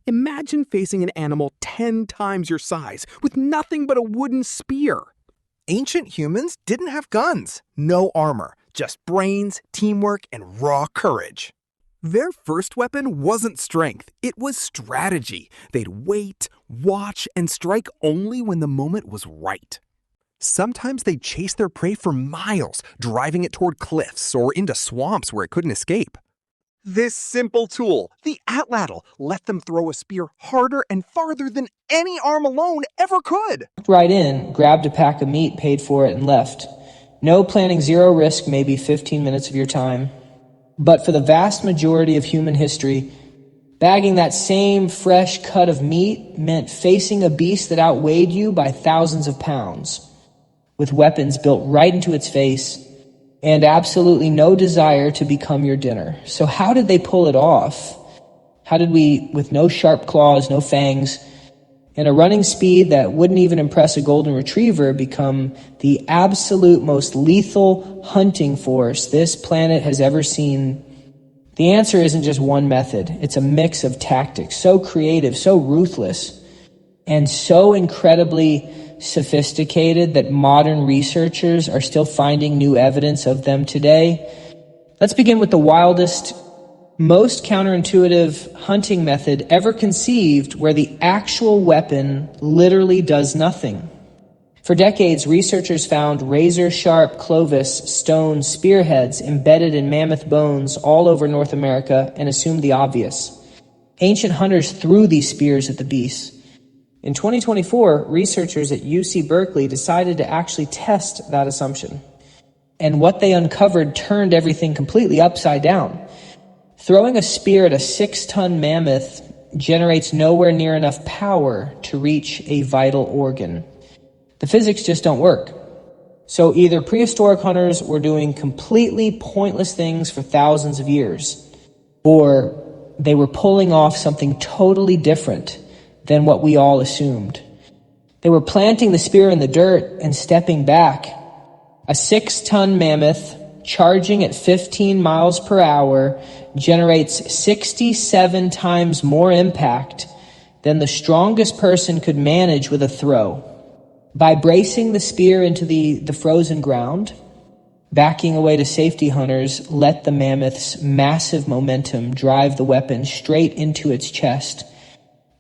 Imagine facing an animal 10 times your size with nothing but a wooden spear. Ancient humans didn't have guns, no armor, just brains, teamwork, and raw courage. Their first weapon wasn't strength, it was strategy. They'd wait, watch, and strike only when the moment was right. Sometimes they'd chase their prey for miles, driving it toward cliffs or into swamps where it couldn't escape. This simple tool, the atlatl, let them throw a spear harder and farther than any arm alone ever could. Right in, grabbed a pack of meat, paid for it, and left. No planning, zero risk, maybe 15 minutes of your time. But for the vast majority of human history, bagging that same fresh cut of meat meant facing a beast that outweighed you by thousands of pounds, with weapons built right into its face, and absolutely no desire to become your dinner. So how did they pull it off? How did we, with no sharp claws, no fangs, and a running speed that wouldn't even impress a golden retriever, become the absolute most lethal hunting force this planet has ever seen? The answer isn't just one method. It's a mix of tactics, so creative, so ruthless, and so incredibly sophisticated that modern researchers are still finding new evidence of them today. Let's begin with the wildest, most counterintuitive hunting method ever conceived, where the actual weapon literally does nothing. For decades, researchers found razor-sharp clovis stone spearheads embedded in mammoth bones all over North America and assumed the obvious. Ancient hunters threw these spears at the beasts. In 2024, researchers at UC Berkeley decided to actually test that assumption. And what they uncovered turned everything completely upside down. Throwing a spear at a 6-ton mammoth generates nowhere near enough power to reach a vital organ. The physics just don't work. So either prehistoric hunters were doing completely pointless things for thousands of years, or they were pulling off something totally different than what we all assumed. They were planting the spear in the dirt and stepping back. A 6-ton mammoth charging at 15 miles per hour generates 67 times more impact than the strongest person could manage with a throw. By bracing the spear into the frozen ground, backing away to safety, hunters let the mammoth's massive momentum drive the weapon straight into its chest.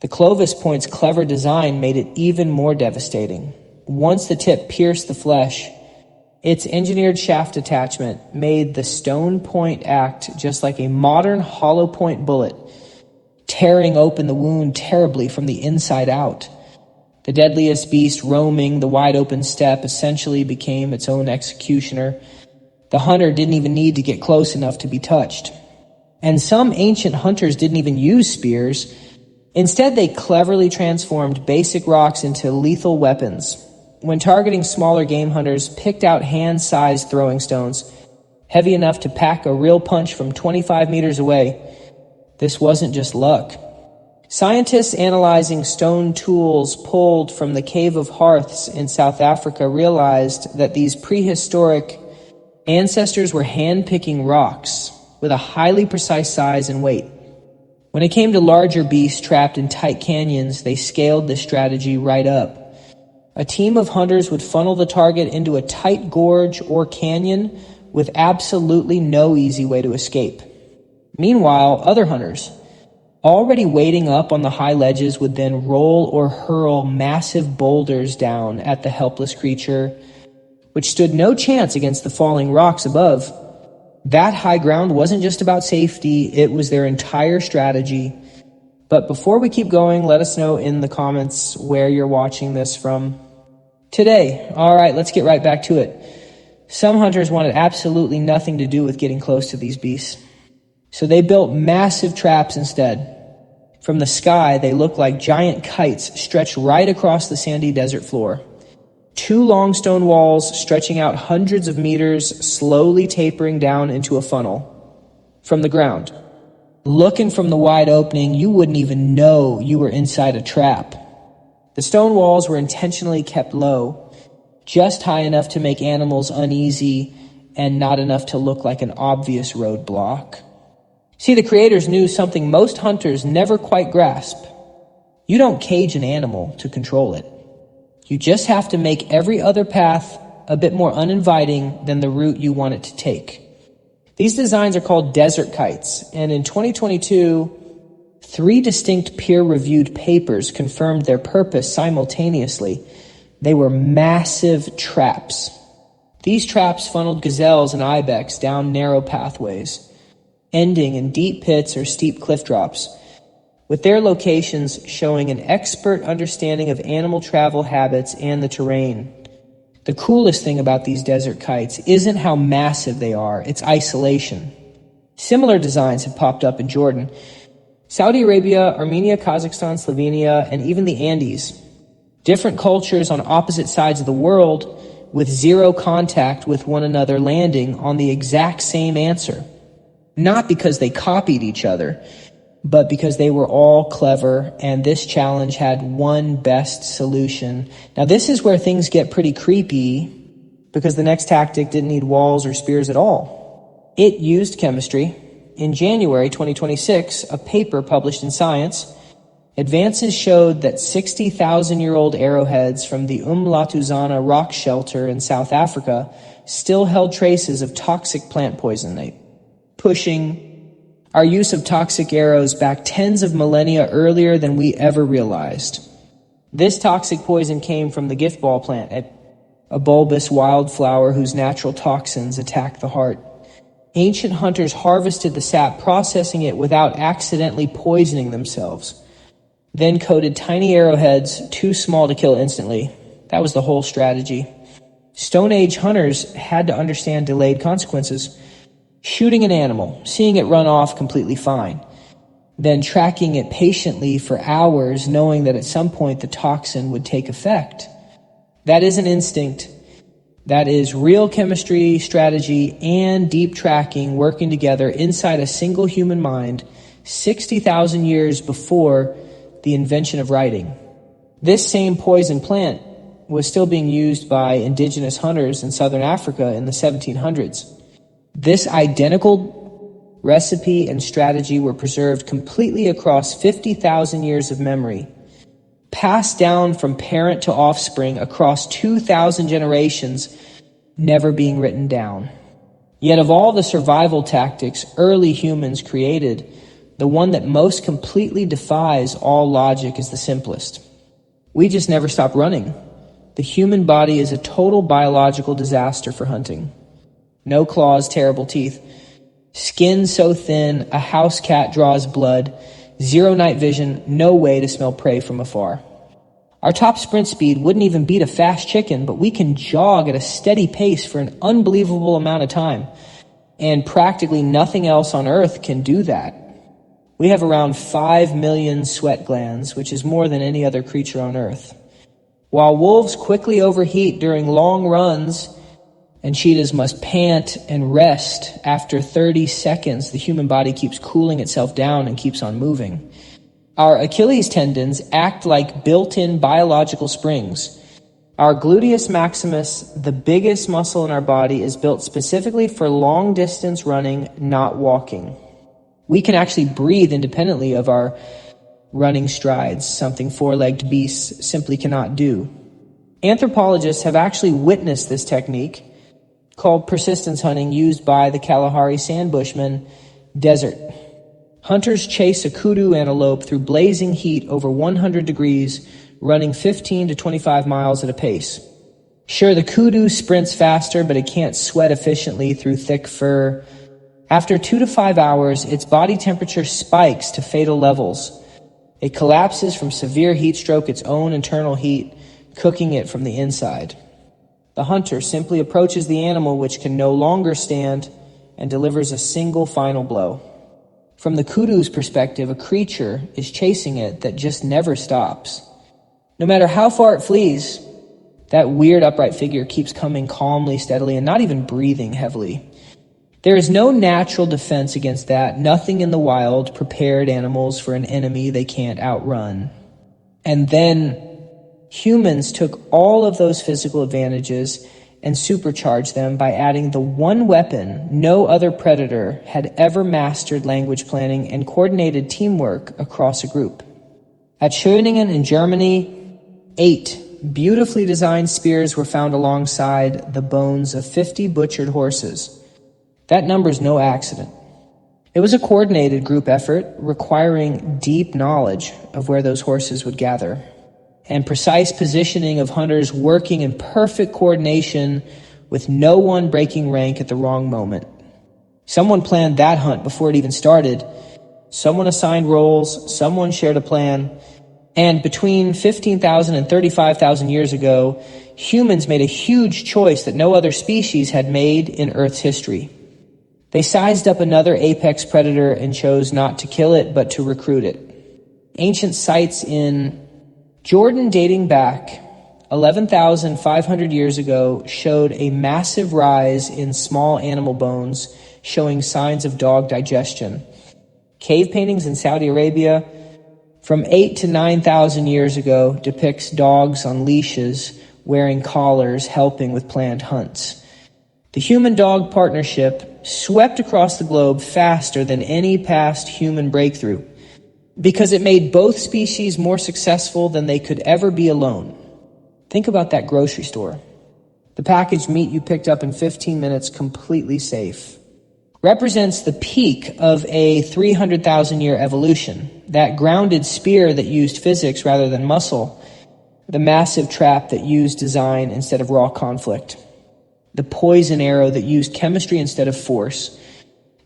The Clovis point's clever design made it even more devastating. Once the tip pierced the flesh, its engineered shaft attachment made the stone point act just like a modern hollow point bullet, tearing open the wound terribly from the inside out. The deadliest beast roaming the wide open steppe essentially became its own executioner. The hunter didn't even need to get close enough to be touched. And some ancient hunters didn't even use spears. Instead, they cleverly transformed basic rocks into lethal weapons. When targeting smaller game, hunters picked out hand-sized throwing stones, heavy enough to pack a real punch from 25 meters away. This wasn't just luck. Scientists analyzing stone tools pulled from the Cave of Hearths in South Africa realized that these prehistoric ancestors were hand-picking rocks with a highly precise size and weight. When it came to larger beasts trapped in tight canyons, they scaled this strategy right up. A team of hunters would funnel the target into a tight gorge or canyon with absolutely no easy way to escape. Meanwhile, other hunters, already waiting up on the high ledges, would then roll or hurl massive boulders down at the helpless creature, which stood no chance against the falling rocks above. That high ground wasn't just about safety, it was their entire strategy. But before we keep going, let us know in the comments where you're watching this from today. All right, let's get right back to it. Some hunters wanted absolutely nothing to do with getting close to these beasts, so they built massive traps instead. From the sky, they looked like giant kites stretched right across the sandy desert floor. 2 long stone walls stretching out hundreds of meters, slowly tapering down into a funnel. From the ground, looking from the wide opening, you wouldn't even know you were inside a trap. The stone walls were intentionally kept low, just high enough to make animals uneasy and not enough to look like an obvious roadblock. See, the creators knew something most hunters never quite grasp. You don't cage an animal to control it. You just have to make every other path a bit more uninviting than the route you want it to take. These designs are called desert kites, and in 2022, 3 distinct peer-reviewed papers confirmed their purpose simultaneously. They were massive traps. These traps funneled gazelles and ibex down narrow pathways, ending in deep pits or steep cliff drops, with their locations showing an expert understanding of animal travel habits and the terrain. The coolest thing about these desert kites isn't how massive they are, it's isolation. Similar designs have popped up in Jordan, Saudi Arabia, Armenia, Kazakhstan, Slovenia, and even the Andes. Different cultures on opposite sides of the world with zero contact with one another landing on the exact same answer. Not because they copied each other, but because they were all clever and this challenge had one best solution. Now this is where things get pretty creepy because the next tactic didn't need walls or spears at all. It used chemistry. In January 2026, a paper published in Science, advances showed that 60,000-year-old arrowheads from the Latuzana rock shelter in South Africa still held traces of toxic plant poison, pushing our use of toxic arrows back tens of millennia earlier than we ever realized. This toxic poison came from the gift ball plant, a bulbous wildflower whose natural toxins attack the heart. Ancient hunters harvested the sap, processing it without accidentally poisoning themselves, then coated tiny arrowheads too small to kill instantly. That was the whole strategy. Stone Age hunters had to understand delayed consequences. Shooting an animal, seeing it run off completely fine, then tracking it patiently for hours knowing that at some point the toxin would take effect. That isn't instinct. That is real chemistry, strategy, and deep tracking working together inside a single human mind 60,000 years before the invention of writing. This same poison plant was still being used by indigenous hunters in southern Africa in the 1700s. This identical recipe and strategy were preserved completely across 50,000 years of memory, passed down from parent to offspring across 2,000 generations, never being written down. Yet of all the survival tactics early humans created, the one that most completely defies all logic is the simplest. We just never stop running. The human body is a total biological disaster for hunting. No claws, terrible teeth. Skin so thin, a house cat draws blood. Zero night vision, no way to smell prey from afar. Our top sprint speed wouldn't even beat a fast chicken, but we can jog at a steady pace for an unbelievable amount of time. And practically nothing else on Earth can do that. We have around 5 million sweat glands, which is more than any other creature on Earth. While wolves quickly overheat during long runs, and cheetahs must pant and rest after 30 seconds, the human body keeps cooling itself down and keeps on moving. Our Achilles tendons act like built-in biological springs. Our gluteus maximus, the biggest muscle in our body, is built specifically for long-distance running, not walking. We can actually breathe independently of our running strides, something four-legged beasts simply cannot do. Anthropologists have actually witnessed this technique, called persistence hunting, used by the Kalahari sand bushman desert. Hunters chase a kudu antelope through blazing heat over 100 degrees, running 15 to 25 miles at a pace. Sure, the kudu sprints faster, but it can't sweat efficiently through thick fur. After 2 to 5 hours, its body temperature spikes to fatal levels. It collapses from severe heat stroke, its own internal heat, cooking it from the inside. The hunter simply approaches the animal, which can no longer stand, and delivers a single final blow. From the kudu's perspective, a creature is chasing it that just never stops. No matter how far it flees, that weird upright figure keeps coming calmly, steadily, and not even breathing heavily. There is no natural defense against that. Nothing in the wild prepared animals for an enemy they can't outrun. And then humans took all of those physical advantages and supercharged them by adding the one weapon no other predator had ever mastered: language planning and coordinated teamwork across a group. At Schöningen in Germany, 8 beautifully designed spears were found alongside the bones of 50 butchered horses. That number is no accident. It was a coordinated group effort requiring deep knowledge of where those horses would gather, and precise positioning of hunters working in perfect coordination with no one breaking rank at the wrong moment. Someone planned that hunt before it even started. Someone assigned roles, someone shared a plan, and between 15,000 and 35,000 years ago, humans made a huge choice that no other species had made in Earth's history. They sized up another apex predator and chose not to kill it, but to recruit it. Ancient sites in Jordan dating back 11,500 years ago showed a massive rise in small animal bones, showing signs of dog digestion. Cave paintings in Saudi Arabia from 8 to 9,000 years ago depicts dogs on leashes wearing collars helping with planned hunts. The human-dog partnership swept across the globe faster than any past human breakthrough because it made both species more successful than they could ever be alone. Think about that grocery store. The packaged meat you picked up in 15 minutes completely safe represents the peak of a 300,000-year evolution. That grounded spear that used physics rather than muscle, the massive trap that used design instead of raw conflict, the poison arrow that used chemistry instead of force,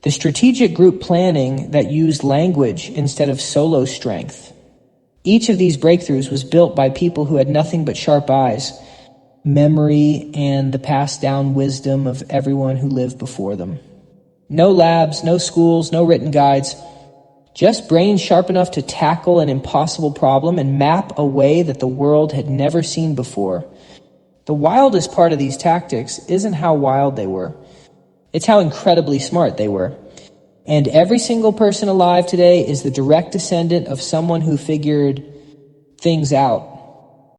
the strategic group planning that used language instead of solo strength. Each of these breakthroughs was built by people who had nothing but sharp eyes, memory, and the passed down wisdom of everyone who lived before them. No labs, no schools, no written guides, just brains sharp enough to tackle an impossible problem and map a way that the world had never seen before. The wildest part of these tactics isn't how wild they were. It's how incredibly smart they were. And every single person alive today is the direct descendant of someone who figured things out.